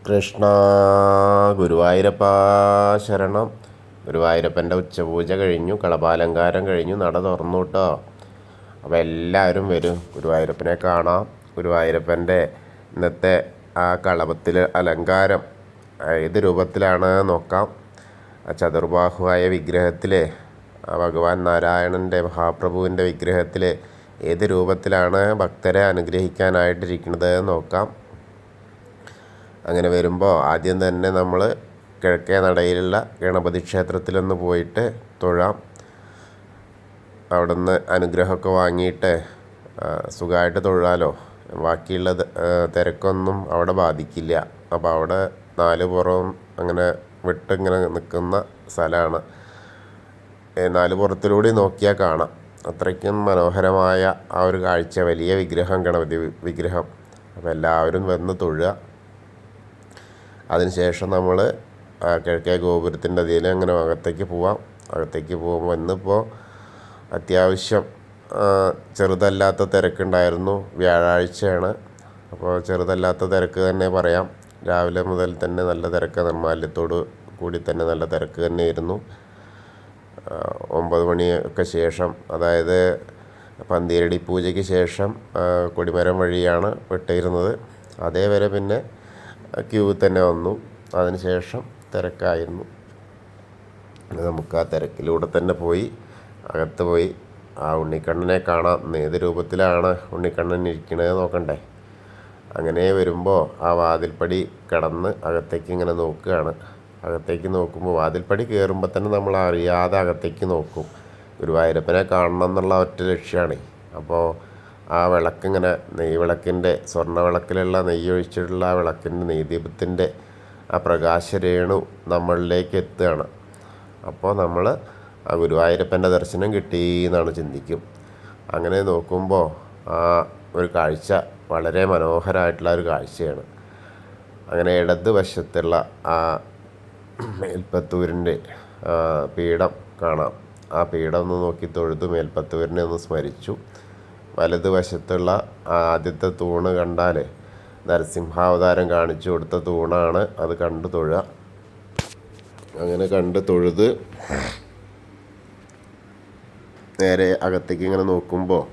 കൃഷ്ണ ഗുരുവായൂരപ്പ ശരണം. ഗുരുവായൂരപ്പൻ്റെ ഉച്ചപൂജ കഴിഞ്ഞു, കളഭാലങ്കാരം കഴിഞ്ഞു, നട തുറന്നു കേട്ടോ. അപ്പോൾ എല്ലാവരും വരും ഗുരുവായൂരപ്പനെ കാണാം. ഗുരുവായൂരപ്പൻ്റെ ഇന്നത്തെ ആ കളഭത്തിൽ അലങ്കാരം ഏത് രൂപത്തിലാണ് നോക്കാം. ആ ചതുർബാഹുവായ വിഗ്രഹത്തിൽ, ഭഗവാൻ നാരായണൻ്റെ മഹാപ്രഭുവിൻ്റെ വിഗ്രഹത്തിൽ ഏത് രൂപത്തിലാണ് ഭക്തരെ അനുഗ്രഹിക്കാനായിട്ടിരിക്കുന്നത് നോക്കാം. അങ്ങനെ വരുമ്പോൾ ആദ്യം തന്നെ നമ്മൾ കിഴക്കേ നടയിലുള്ള ഗണപതി ക്ഷേത്രത്തിലൊന്ന് പോയിട്ട് തൊഴാം. അവിടുന്ന് അനുഗ്രഹമൊക്കെ വാങ്ങിയിട്ട് സുഖമായിട്ട് തൊഴാലോ. ബാക്കിയുള്ള തിരക്കൊന്നും അവിടെ ബാധിക്കില്ല. അപ്പോൾ അവിടെ നാല് പുറവും അങ്ങനെ വിട്ടിങ്ങനെ നിൽക്കുന്ന സ്ഥലമാണ്. നാല് പുറത്തിലൂടെ നോക്കിയാൽ കാണാം. അത്രയ്ക്കും മനോഹരമായ ആ ഒരു കാഴ്ച. വലിയ വിഗ്രഹം, ഗണപതി വിഗ്രഹം. അപ്പോൾ എല്ലാവരും വന്ന് തൊഴുക. അതിനുശേഷം നമ്മൾ കിഴക്കേ ഗോപുരത്തിൻ്റെ അതിൽ അങ്ങനെ അകത്തേക്ക് പോവാം. അകത്തേക്ക് പോകുമ്പോൾ ഇന്നിപ്പോൾ അത്യാവശ്യം ചെറുതല്ലാത്ത തിരക്കുണ്ടായിരുന്നു. വ്യാഴാഴ്ചയാണ്, അപ്പോൾ ചെറുതല്ലാത്ത തിരക്ക് തന്നെ പറയാം. രാവിലെ മുതൽ തന്നെ നല്ല തിരക്ക്, നിർമ്മാല്യത്തോട് കൂടി തന്നെ നല്ല തിരക്ക് തന്നെയായിരുന്നു. 9 മണിയൊക്കെ ശേഷം, അതായത് പന്തീരടി പൂജയ്ക്ക് ശേഷം കൊടിമരം വഴിയാണ് വിട്ടിരുന്നത്. അതേവരെ പിന്നെ ക്യൂ തന്നെ വന്നു. അതിനുശേഷം തിരക്കായിരുന്നു. നമുക്ക് ആ തിരക്കിലൂടെ തന്നെ പോയി അകത്ത് പോയി ആ ഉണ്ണിക്കണ്ണനെ കാണാം. ഏത് രൂപത്തിലാണ് ഉണ്ണിക്കണ്ണൻ ഇരിക്കണത് നോക്കണ്ടേ. അങ്ങനെ വരുമ്പോൾ ആ വാതിൽപ്പടി കടന്ന് അകത്തേക്ക് ഇങ്ങനെ നോക്കുകയാണ്. അകത്തേക്ക് നോക്കുമ്പോൾ വാതിൽപ്പടി കയറുമ്പോൾ തന്നെ നമ്മൾ അറിയാതെ അകത്തേക്ക് നോക്കും. ഗുരുവായൂരപ്പനെ കാണണം എന്നുള്ള ഒറ്റ ലക്ഷ്യമാണ്. അപ്പോൾ ആ വിളക്കിങ്ങനെ, നെയ്യ് വിളക്കിൻ്റെ, സ്വർണ്ണ വിളക്കിലുള്ള നെയ്യ് ഒഴിച്ചിട്ടുള്ള ആ വിളക്കിൻ്റെ നെയ്ദീപത്തിൻ്റെ ആ പ്രകാശരേണു നമ്മളിലേക്ക് എത്തുകയാണ്. അപ്പോൾ നമ്മൾ ആ ഗുരുവായൂരപ്പൻ്റെ ദർശനം കിട്ടി എന്നാണ് ചിന്തിക്കും. അങ്ങനെ നോക്കുമ്പോൾ ആ ഒരു കാഴ്ച വളരെ മനോഹരമായിട്ടുള്ള ഒരു കാഴ്ചയാണ്. അങ്ങനെ ഇടത് വശത്തുള്ള ആ മേൽപ്പത്തൂരിൻ്റെ പീഠം കാണാം. ആ പീഠം ഒന്ന് നോക്കി തൊഴുതു മേൽപ്പത്തൂരിനെ ഒന്ന് സ്മരിച്ചു. വലതുവശത്തുള്ള ആദ്യത്തെ തൂണ് കണ്ടാൽ നരസിംഹാവതാരം കാണിച്ചു കൊടുത്ത തൂണാണ്. അത് കണ്ടു തൊഴുക. അങ്ങനെ കണ്ട് തൊഴുത് നേരെ അകത്തേക്ക് ഇങ്ങനെ നോക്കുമ്പോൾ,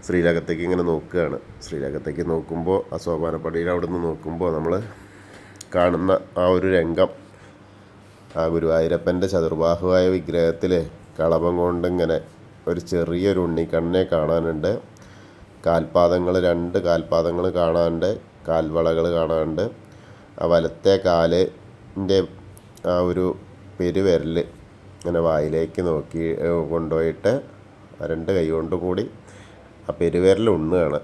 ശ്രീലകത്തേക്ക് ഇങ്ങനെ നോക്കുകയാണ്. ശ്രീലകത്തേക്ക് നോക്കുമ്പോൾ ആ സോപാനപ്പടിയിൽ അവിടെ നിന്ന് നോക്കുമ്പോൾ നമ്മൾ കാണുന്ന ആ ഒരു രംഗം, ആ ഗുരുവായൂരപ്പൻ്റെ ചതുർബാഹുവായ വിഗ്രഹത്തിൽ കളഭം കൊണ്ടിങ്ങനെ ഒരു ചെറിയൊരു ഉണ്ണിക്കണ്ണനെ കാണാനുണ്ട്. കാൽപാദങ്ങൾ, 2 കാൽപാദങ്ങൾ കാണാനുണ്ട്. കാൽവളകൾ കാണാനുണ്ട്. ആ വലത്തെ കാലിൻ്റെ ആ ഒരു പെരുവിരൽ ഇങ്ങനെ വായിലേക്ക് നോക്കി കൊണ്ടുപോയിട്ട് 2 കൈ കൊണ്ട് കൂടി ആ പെരുവിരൽ ഉണ്ണുകയാണ്.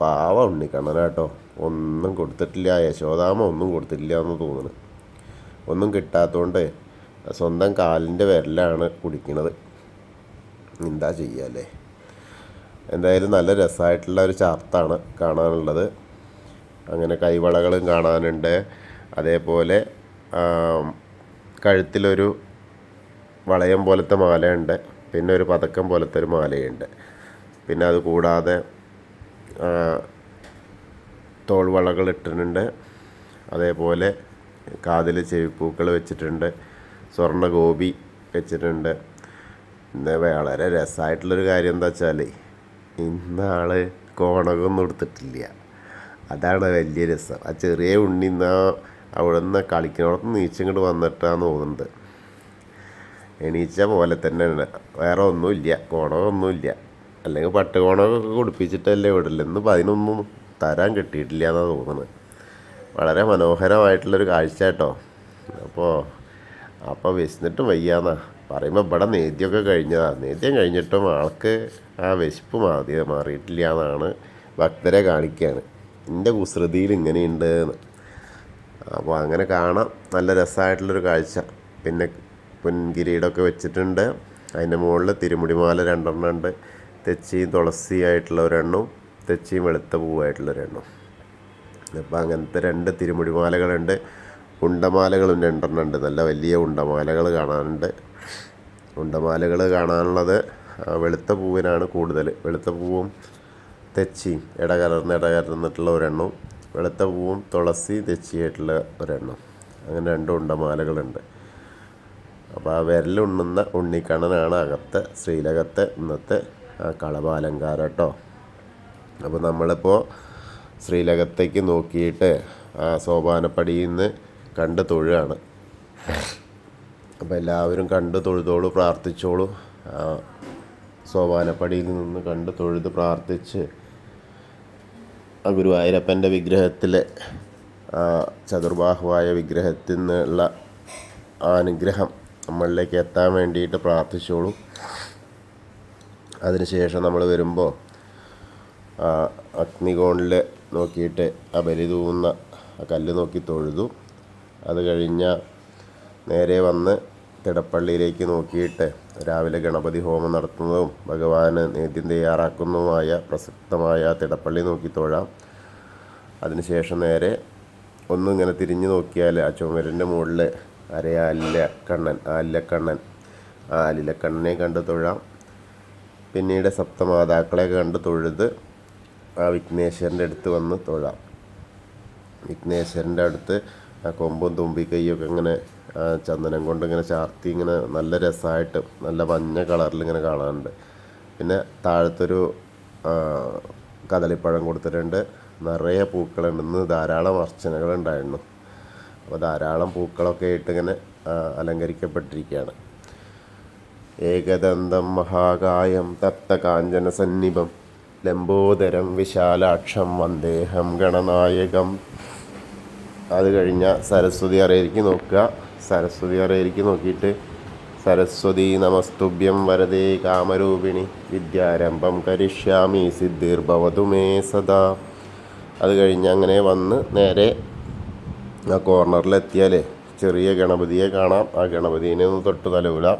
പാവ ഉണ്ണിക്കണ്ണനാട്ടോ. ഒന്നും കൊടുത്തിട്ടില്ല. യശോദാമ്മ ഒന്നും കൊടുത്തിട്ടില്ല എന്ന് തോന്നുന്നു. ഒന്നും കിട്ടാത്തതുകൊണ്ട് സ്വന്തം കാലിൻ്റെ വിരലാണ് കുടിക്കണത്. എന്താ ചെയ്യല്ലേ. എന്തായാലും നല്ല രസമായിട്ടുള്ള ഒരു ചാർത്താണ് കാണാനുള്ളത്. അങ്ങനെ കൈവളകളും കാണാനുണ്ട്. അതേപോലെ കഴുത്തിലൊരു വളയം പോലത്തെ മാലയുണ്ട്. പിന്നെ ഒരു പതക്കം പോലത്തെ ഒരു മാലയുണ്ട്. പിന്നെ അത് കൂടാതെ തോൾവളകൾ ഇട്ടിട്ടുണ്ട്. അതേപോലെ കാതിൽ ചെവിപ്പൂക്കൾ വെച്ചിട്ടുണ്ട്. സ്വർണ്ണ ഗോപി വെച്ചിട്ടുണ്ട്. ഇന്ന് വളരെ രസമായിട്ടുള്ളൊരു കാര്യം എന്താ വെച്ചാൽ, ഇന്നാൾ കോണകമൊന്നും എടുത്തിട്ടില്ല. അതാണ് വലിയ രസം. ആ ചെറിയ ഉണ്ണി അവിടെ നിന്ന് കളിക്കണോടത്ത് നീച്ചിങ്ങോട്ട് വന്നിട്ടാന്ന് തോന്നുന്നുണ്ട്. എണീച്ച പോലെ തന്നെ വേറെ ഒന്നുമില്ല, കോണകമൊന്നുമില്ല. അല്ലെങ്കിൽ പട്ടുകോണകമൊക്കെ കുടിപ്പിച്ചിട്ടല്ലേ വിടില്ല. ഇന്നിപ്പോൾ അതിനൊന്നും തരാൻ കിട്ടിയിട്ടില്ല എന്നാണ് തോന്നുന്നത്. വളരെ മനോഹരമായിട്ടുള്ളൊരു കാഴ്ച കേട്ടോ. അപ്പോൾ വിശന്നിട്ടും വയ്യാന്നാ പറയുമ്പോൾ ഇവിടെ നേദ്യമൊക്കെ കഴിഞ്ഞതാണ്. നേദ്യം കഴിഞ്ഞിട്ടും ആൾക്ക് ആ വിശപ്പ് മാറിയിട്ടില്ല എന്നാണ് ഭക്തരെ കാണിക്കുകയാണ്. എൻ്റെ കുസൃതിയിൽ ഇങ്ങനെയുണ്ട് എന്ന്. അപ്പോൾ അങ്ങനെ കാണാം. നല്ല രസമായിട്ടുള്ളൊരു കാഴ്ച. പിന്നെ പൊൻകിരീടമൊക്കെ വെച്ചിട്ടുണ്ട്. അതിൻ്റെ മുകളിൽ തിരുമുടിമാല 2 ഉണ്ട്. തെച്ചിയും തുളസിയായിട്ടുള്ള ഒരെണ്ണവും തെച്ചിയും വെളുത്ത പൂവായിട്ടുള്ളൊരെണ്ണം. അപ്പോൾ അങ്ങനത്തെ 2 തിരുമുടിമാലകളുണ്ട്. ഉണ്ടമാലകളും 2 ഉണ്ട്. നല്ല വലിയ ഉണ്ടമാലകൾ കാണാനുണ്ട്. ഉണ്ടമാലകൾ കാണാനുള്ളത് വെളുത്ത പൂവിനാണ് കൂടുതൽ. വെളുത്ത പൂവും തെച്ചിയും ഇടകലർന്നിട്ടുള്ള ഒരെണ്ണവും വെളുത്ത പൂവും തുളസി തെച്ചിയായിട്ടുള്ള ഒരെണ്ണം, അങ്ങനെ 2 ഉണ്ടമാലകളുണ്ട്. അപ്പോൾ ആ വിരലുണ്ണുന്ന ഉണ്ണിക്കണ്ണനാണ് അകത്തെ ശ്രീലകത്തെ ഇന്നത്തെ കളഭാലങ്കാരം കേട്ടോ. അപ്പോൾ നമ്മളിപ്പോൾ ശ്രീലകത്തേക്ക് നോക്കിയിട്ട് ആ സോപാനപ്പടിയിൽ നിന്ന് കണ്ട് തൊഴുകയാണ്. അപ്പോൾ എല്ലാവരും കണ്ട് തൊഴുതോളൂ, പ്രാർത്ഥിച്ചോളൂ. സോപാനപ്പടിയിൽ നിന്ന് കണ്ട് തൊഴുത് പ്രാർത്ഥിച്ച് ആ ഗുരുവായൂരപ്പൻ്റെ വിഗ്രഹത്തിലെ ചതുർബാഹുവായ വിഗ്രഹത്തിൽ നിന്നുള്ള ആ അനുഗ്രഹം നമ്മളിലേക്ക് എത്താൻ വേണ്ടിയിട്ട് പ്രാർത്ഥിച്ചോളൂ. അതിനുശേഷം നമ്മൾ വരുമ്പോൾ അഗ്നികോണിൽ നോക്കിയിട്ട് ആ ബലി തൂവുന്ന ആ കല്ല് നോക്കി തൊഴുതു. അത് കഴിഞ്ഞാൽ നേരെ വന്ന് തിടപ്പള്ളിയിലേക്ക് നോക്കിയിട്ട് രാവിലെ ഗണപതി ഹോമം നടത്തുന്നതും ഭഗവാന് നേദ്യം തയ്യാറാക്കുന്നതുമായ പ്രസക്തമായ തിടപ്പള്ളി നോക്കി തൊഴാം. അതിനുശേഷം നേരെ ഒന്നിങ്ങനെ തിരിഞ്ഞു നോക്കിയാൽ ആ ചുമരിൻ്റെ മുകളിൽ ആലിലക്കണ്ണനെ കണ്ട് തൊഴാം. പിന്നീട് സപ്തമാതാക്കളെ കണ്ട് തൊഴുത് ആ വിഘ്നേശ്വരൻ്റെ അടുത്ത് വന്ന് തൊഴാം. വിഘ്നേശ്വരൻ്റെ അടുത്ത് ആ കൊമ്പും തുമ്പിക്കൈയൊക്കെ ഇങ്ങനെ ചന്ദനം കൊണ്ട് ഇങ്ങനെ ചാർത്തി ഇങ്ങനെ നല്ല രസമായിട്ട് നല്ല മഞ്ഞ കളറിൽ ഇങ്ങനെ കാണാനുണ്ട്. പിന്നെ താഴത്തൊരു കദളിപ്പഴം കൊടുത്തിട്ടുണ്ട്. നിറയെ പൂക്കളുണ്ട്. ഇന്ന് ധാരാളം അർച്ചനകളുണ്ടായിരുന്നു. അപ്പോൾ ധാരാളം പൂക്കളൊക്കെ ആയിട്ട് ഇങ്ങനെ അലങ്കരിക്കപ്പെട്ടിരിക്കുകയാണ്. ഏകദന്തം മഹാകായം തപ്തകാഞ്ചന സന്നിഭം ലംബോദരം വിശാലാക്ഷം വന്ദേഹം ഗണനായകം. അത് കഴിഞ്ഞാൽ സരസ്വതി അറയിലേക്ക് നോക്കുക. സരസ്വതി അറയിലേക്ക് നോക്കിയിട്ട് സരസ്വതി നമസ്തുഭ്യം വരദേ കാമരൂപിണി വിദ്യാരംഭം കരിഷ്യാമി സിദ്ധിർഭവതു മേ സദാ. അത് കഴിഞ്ഞ് അങ്ങനെ വന്ന് നേരെ ആ കോർണറിലെത്തിയാൽ ചെറിയ ഗണപതിയെ കാണാം. ആ ഗണപതിനെ ഒന്ന് തൊട്ട് തലവിടാം.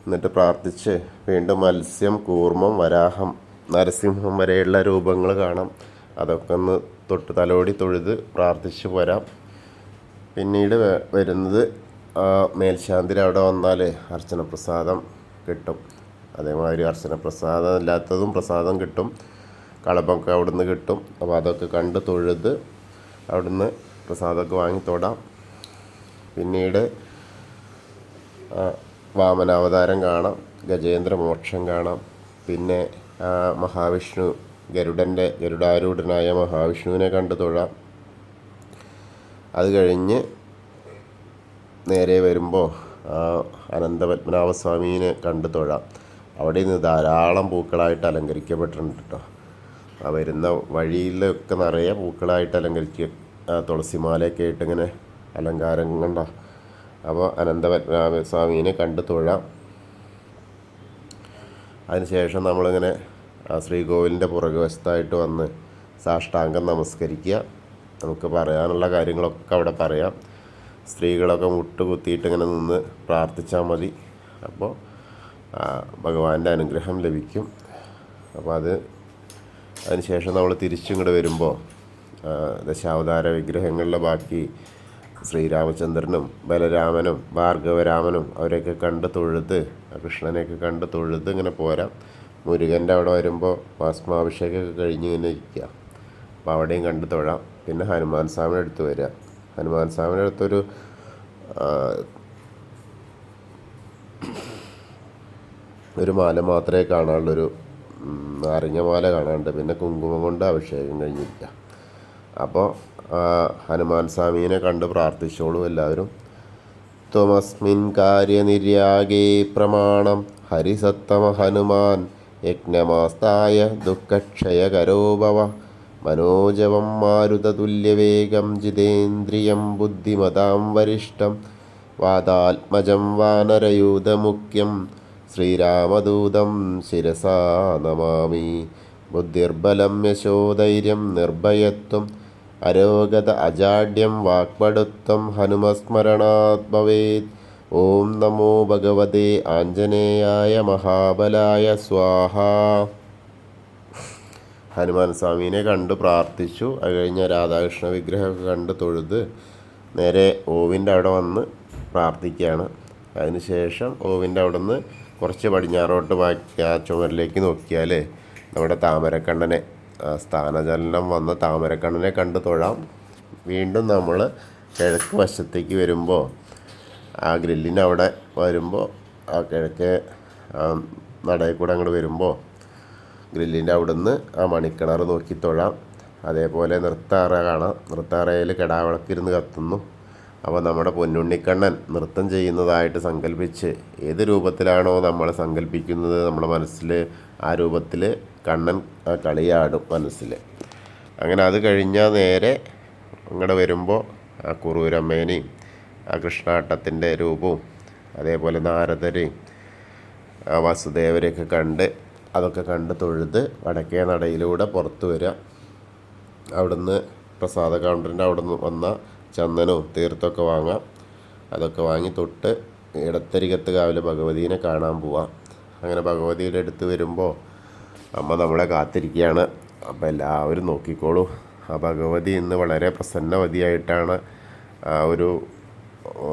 എന്നിട്ട് പ്രാർത്ഥിച്ച് വീണ്ടും മത്സ്യം, കൂർമ്മം, വരാഹം, നരസിംഹം വരെയുള്ള രൂപങ്ങൾ കാണാം. അതൊക്കെ ഒന്ന് തൊട്ട് തലോടി തൊഴുത് പ്രാർത്ഥിച്ച് പോരാം. പിന്നീട് വരുന്നത് മേൽശാന്തിൽ അവിടെ വന്നാൽ അർച്ചന പ്രസാദം കിട്ടും. അതേമാതിരി അർച്ചന പ്രസാദം ഇല്ലാത്തതും പ്രസാദം കിട്ടും. കളഭമൊക്കെ അവിടുന്ന് കിട്ടും. അപ്പോൾ അതൊക്കെ കണ്ട് തൊഴുത് അവിടുന്ന് പ്രസാദമൊക്കെ വാങ്ങി തൊടാം. പിന്നീട് വാമനാവതാരം കാണാം, ഗജേന്ദ്ര മോക്ഷം കാണാം. പിന്നെ മഹാവിഷ്ണു ഗരുഡാരൂഢനായ മഹാവിഷ്ണുവിനെ കണ്ട് തൊഴാം. അത് കഴിഞ്ഞ് നേരെ വരുമ്പോൾ അനന്തപത്മനാഭസ്വാമീനെ കണ്ട് തൊഴാം. അവിടെ നിന്ന് ധാരാളം പൂക്കളായിട്ട് അലങ്കരിക്കപ്പെട്ടിട്ടുണ്ട് കേട്ടോ. ആ വരുന്ന വഴിയിലൊക്കെ നിറയെ പൂക്കളായിട്ട് അലങ്കരിക്കുക. തുളസിമാലയൊക്കെ ആയിട്ട് ഇങ്ങനെ അലങ്കാരം കണ്ടോ. അപ്പോൾ അനന്തപത്മനാഭസ്വാമീനെ കണ്ട് തൊഴാം. അതിനുശേഷം നമ്മളിങ്ങനെ ശ്രീകോവിലിൻ്റെ പുറകുവശത്തായിട്ട് വന്ന് സാഷ്ടാംഗം നമസ്കരിക്കുക. നമുക്ക് പറയാനുള്ള കാര്യങ്ങളൊക്കെ അവിടെ പറയാം. സ്ത്രീകളൊക്കെ മുട്ടുകുത്തിയിട്ട് ഇങ്ങനെ നിന്ന് പ്രാർത്ഥിച്ചാൽ മതി. അപ്പോൾ ഭഗവാന്റെ അനുഗ്രഹം ലഭിക്കും. അപ്പോൾ അതിനുശേഷം നമ്മൾ തിരിച്ചിങ്ങോട്ട് വരുമ്പോൾ ദശാവതാര വിഗ്രഹങ്ങളുടെ ബാക്കി ശ്രീരാമചന്ദ്രനും ബലരാമനും ഭാർഗവരാമനും അവരെയൊക്കെ കണ്ട് തൊഴുത്, കൃഷ്ണനെയൊക്കെ കണ്ട് തൊഴുത് ഇങ്ങനെ പോരാം. മുരുകൻ്റെ അവിടെ വരുമ്പോൾ ഭസ്മാഭിഷേകമൊക്കെ കഴിഞ്ഞ് ഇങ്ങനെ ഇരിക്കുക. അപ്പോൾ അവിടെയും കണ്ട് തൊഴാം. പിന്നെ ഹനുമാൻ സ്വാമിയുടെ അടുത്ത് വരിക. ഹനുമാൻ സ്വാമിയുടെ അടുത്തൊരു മാല മാത്രമേ കാണാനുള്ളൊരു നാരങ്ങ മാല കാണാനുണ്ട്. പിന്നെ കുങ്കുമം കൊണ്ട് അഭിഷേകം കഴിഞ്ഞിരിക്കുക. അപ്പോൾ ഹനുമാൻ സ്വാമീനെ കണ്ട് പ്രാർത്ഥിച്ചോളൂ എല്ലാവരും. ത്വമസ്മിൻ കാര്യനിര്യാഗേ പ്രമാണം ഹരിസത്തമ ഹനുമാൻ യജ്ഞമാസ്തായ ദുഃഖക്ഷയകരോ ഭവ മനോജവം മാരുതതുല്യവേഗം ജിതേന്ദ്രിയം ബുദ്ധിമതാം വരിഷ്ഠം വാതാത്മജം വാനരയൂഥമുഖ്യം ശ്രീരാമദൂതം ശിരസാ നമാമി. ബുദ്ധിർബലം യശോധൈര്യം നിർഭയത്വം അരോഗത അജാഡ്യം വാക്പടുത്വം ഹനുമസ്മരണാത് ഭവേത്. ഓം നമോ ഭഗവതേ ആഞ്ജനേയായ മഹാബലായ സ്വാഹ. ഹനുമാൻ സ്വാമീനെ കണ്ട് പ്രാർത്ഥിച്ചു. അത് കഴിഞ്ഞ് രാധാകൃഷ്ണ വിഗ്രഹമൊക്കെ കണ്ട് തൊഴുത് നേരെ ഓവിൻ്റെ അവിടെ വന്ന് പ്രാർത്ഥിക്കുകയാണ്. അതിനുശേഷം ഓവിൻ്റെ അവിടെ നിന്ന് കുറച്ച് പടിഞ്ഞാറോട്ട് ബാക്കി ആ ചുമരിലേക്ക് നോക്കിയാൽ നമ്മുടെ താമരക്കണ്ണനെ സ്ഥാനചലനം വന്ന താമരക്കണ്ണനെ കണ്ട് തൊഴാം. വീണ്ടും നമ്മൾ കിഴക്ക് വശത്തേക്ക് വരുമ്പോൾ ആ ഗ്രില്ലിനവിടെ വരുമ്പോൾ ആ കിഴക്കേ നടയിൽ കൂടെ അങ്ങോട്ട് വരുമ്പോൾ ഗ്രില്ലിൻ്റെ അവിടെ നിന്ന് ആ മണിക്കിണർ നോക്കി തൊഴാം. അതേപോലെ നൃത്താറ കാണാം. നൃത്താറയിൽ കിടാവിളക്കിരുന്ന് കത്തുന്നു. അപ്പോൾ നമ്മുടെ പൊന്നുണ്ണിക്കണ്ണൻ നൃത്തം ചെയ്യുന്നതായിട്ട് സങ്കല്പിച്ച് ഏത് രൂപത്തിലാണോ നമ്മൾ സങ്കല്പിക്കുന്നത് നമ്മുടെ മനസ്സിൽ, ആ രൂപത്തിൽ കണ്ണൻ കളിയാടും മനസ്സിൽ. അങ്ങനെ അത് കഴിഞ്ഞാൽ നേരെ ഇങ്ങോട്ട് വരുമ്പോൾ ആ കുറൂരമ്മേനെയും ആ കൃഷ്ണാട്ടത്തിൻ്റെ രൂപവും അതേപോലെ നാരദരെയും വസുദേവരെയൊക്കെ കണ്ട് അതൊക്കെ കണ്ട് തൊഴുത് വടക്കേ നടയിലൂടെ പുറത്ത് വരിക. അവിടുന്ന് പ്രസാദ കൗണ്ടറിൻ്റെ അവിടെ നിന്ന് വന്ന ചന്ദനവും തീർത്ഥമൊക്കെ വാങ്ങാം. അതൊക്കെ വാങ്ങി തൊട്ട് ഇടത്തരികത്ത് കാവിലെ ഭഗവതീനെ കാണാൻ പോവാം. അങ്ങനെ ഭഗവതിയുടെ അടുത്ത് വരുമ്പോൾ അമ്മ നമ്മളെ കാത്തിരിക്കുകയാണ്. അപ്പോൾ എല്ലാവരും നോക്കിക്കോളൂ. ആ ഭഗവതി ഇന്ന് വളരെ പ്രസന്നവതിയായിട്ടാണ് ഒരു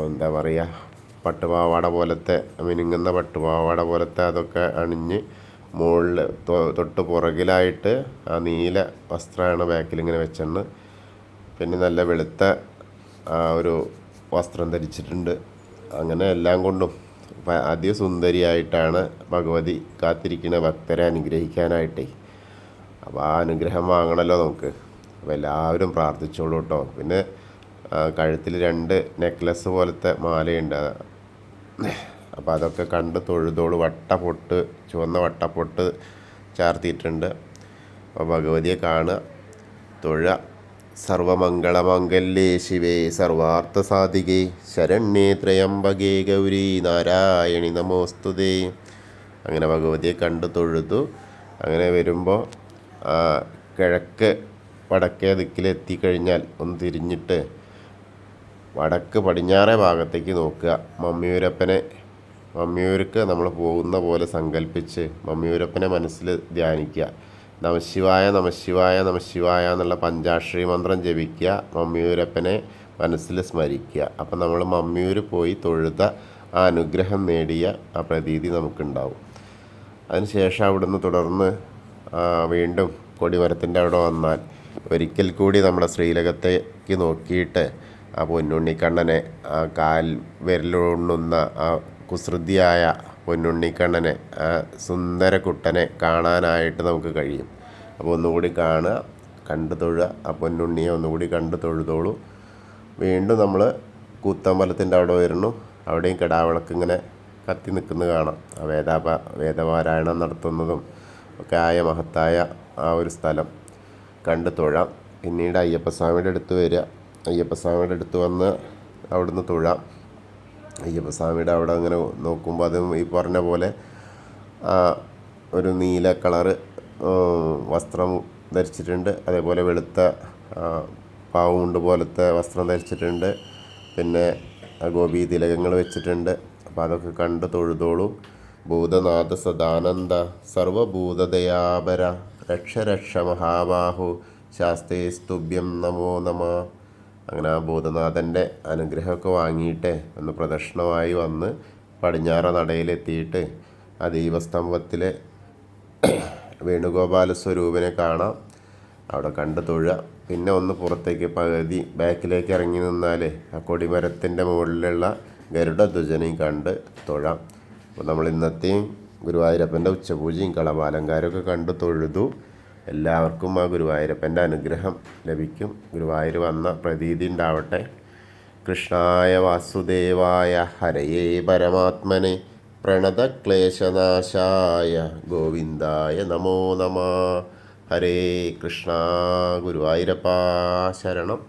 എന്താ പറയുക പട്ടുപാവാട പോലത്തെ മിനുങ്ങുന്ന പട്ടുപാവാട പോലത്തെ അതൊക്കെ അണിഞ്ഞ് മുകളിൽ തൊട്ട് പുറകിലായിട്ട് ആ നീല വസ്ത്രമാണ് ബാക്കിലിങ്ങനെ വെച്ചെന്ന്. പിന്നെ നല്ല വെളുത്ത ഒരു വസ്ത്രം ധരിച്ചിട്ടുണ്ട്. അങ്ങനെ എല്ലാം കൊണ്ടും അതിസുന്ദരിയായിട്ടാണ് ഭഗവതി കാത്തിരിക്കുന്ന ഭക്തരെ അനുഗ്രഹിക്കാനായിട്ടേ. അപ്പോൾ ആ അനുഗ്രഹം വാങ്ങണമല്ലോ നമുക്ക്. അപ്പോൾ എല്ലാവരും പ്രാർത്ഥിച്ചോളൂ കേട്ടോ. പിന്നെ കഴുത്തിൽ 2 നെക്ലസ് പോലത്തെ മാലയുണ്ട്. അപ്പോൾ അതൊക്കെ കണ്ട് തൊഴുതോളൂ. വട്ടപ്പൊട്ട്, ചുവന്ന വട്ടപ്പൊട്ട് ചാർത്തിയിട്ടുണ്ട്. അപ്പോൾ ഭഗവതിയെ കാണുക, തൊഴുക. സർവമംഗളമംഗല്യേ ശിവേ സർവാർത്ഥ സാധികേ ശരണ്യേ ത്രയംബകേ ഗൗരി നാരായണി നമോസ്തുതേ. അങ്ങനെ ഭഗവതിയെ കണ്ട് തൊഴുതു. അങ്ങനെ വരുമ്പോൾ കിഴക്ക് വടക്കേ ദിക്കിലെത്തിക്കഴിഞ്ഞാൽ ഒന്ന് തിരിഞ്ഞിട്ട് വടക്ക് പടിഞ്ഞാറേ ഭാഗത്തേക്ക് നോക്കുക. മമ്മിയൂർക്ക് നമ്മൾ പോകുന്ന പോലെ സങ്കല്പിച്ച് മമ്മിയൂരപ്പനെ മനസ്സിൽ ധ്യാനിക്കുക. നമശിവായ നമശിവായ നമശിവായ എന്നുള്ള പഞ്ചാക്ഷരി മന്ത്രം ജപിക്കുക. മമ്മിയൂരപ്പനെ മനസ്സിൽ സ്മരിക്കുക. അപ്പം നമ്മൾ മമ്മിയൂർ പോയി തൊഴുത ആ അനുഗ്രഹം നേടിയ ആ പ്രതീതി നമുക്കുണ്ടാവും. അതിനുശേഷം അവിടുന്ന് തുടർന്ന് വീണ്ടും കൊടിമരത്തിൻ്റെ അവിടെ വന്നാൽ ഒരിക്കൽ കൂടി നമ്മുടെ ശ്രീലകത്തേക്ക് നോക്കിയിട്ട് ആ പൊന്നുണ്ണിക്കണ്ണനെ, ആ കാൽ വിരലുണ്ണുന്ന ആ കുസൃതിയായ പൊന്നുണ്ണിക്കണ്ണനെ, ആ സുന്ദര കുട്ടനെ കാണാനായിട്ട് നമുക്ക് കഴിയും. അപ്പോൾ ഒന്നുകൂടി കാണുക, കണ്ടു തൊഴുക. ആ പൊന്നുണ്ണിയെ ഒന്നുകൂടി കണ്ടു തൊഴുതോളൂ. വീണ്ടും നമ്മൾ കൂത്തമ്പലത്തിൻ്റെ അവിടെ വരുന്നു. അവിടെയും കിടാവിളക്ക് ഇങ്ങനെ കത്തി നിൽക്കുന്നത് കാണാം. ആ വേദപാരായണം നടത്തുന്നതും ഒക്കെ ആയ മഹത്തായ ആ ഒരു സ്ഥലം കണ്ട് തൊഴാം. പിന്നീട് അയ്യപ്പസ്വാമിയുടെ അടുത്ത് വരിക. അയ്യപ്പസ്വാമിയുടെ അടുത്ത് വന്ന് അവിടുന്ന് തൊഴാം. അയ്യപ്പസ്വാമിയുടെ അവിടെ അങ്ങനെ നോക്കുമ്പോൾ അതും ഈ പറഞ്ഞ പോലെ ഒരു നീല കളറ് വസ്ത്രം ധരിച്ചിട്ടുണ്ട്. അതേപോലെ വെളുത്ത പാവുമുണ്ട് പോലത്തെ വസ്ത്രം ധരിച്ചിട്ടുണ്ട്. പിന്നെ ഗോപി തിലകങ്ങൾ വെച്ചിട്ടുണ്ട്. അപ്പോൾ അതൊക്കെ കണ്ട് തൊഴുതോളൂ. ഭൂതനാഥ സദാനന്ദ സർവഭൂതദയാപര രക്ഷ രക്ഷ മഹാബാഹു ശാസ്തേസ്തുഭ്യം നമോ നമ. അങ്ങനെ ആ ഭൂതനാഥൻ്റെ അനുഗ്രഹമൊക്കെ വാങ്ങിയിട്ട് ഒന്ന് പ്രദക്ഷിണമായി വന്ന് പടിഞ്ഞാറ നടയിലെത്തിയിട്ട് ആ ദീപസ്തംഭത്തിൽ വേണുഗോപാല സ്വരൂപിനെ കാണാം. അവിടെ കണ്ട് തൊഴുക. പിന്നെ ഒന്ന് പുറത്തേക്ക് പകുതി ബാക്കിലേക്ക് ഇറങ്ങി നിന്നാൽ ആ കൊടിമരത്തിൻ്റെ മുകളിലുള്ള ഗരുഡധ്വജനെയും കണ്ട് തൊഴാം. അപ്പോൾ നമ്മൾ ഇന്നത്തെയും ഗുരുവായൂരപ്പൻ്റെ ഉച്ചപൂജയും കളഭാലങ്കാരമൊക്കെ കണ്ട് തൊഴുതു. എല്ലാവർക്കും ആ ഗുരുവായൂരപ്പൻ്റെ അനുഗ്രഹം ലഭിക്കും. ഗുരുവായൂർ വന്ന പ്രതീതി ഉണ്ടാവട്ടെ. കൃഷ്ണായ വാസുദേവായ ഹരയേ പരമാത്മനെ പ്രണതക്ലേശനാശായ ഗോവിന്ദായ നമോ നമ. ഹരേ കൃഷ്ണ. ഗുരുവായൂരപ്പ ശരണം.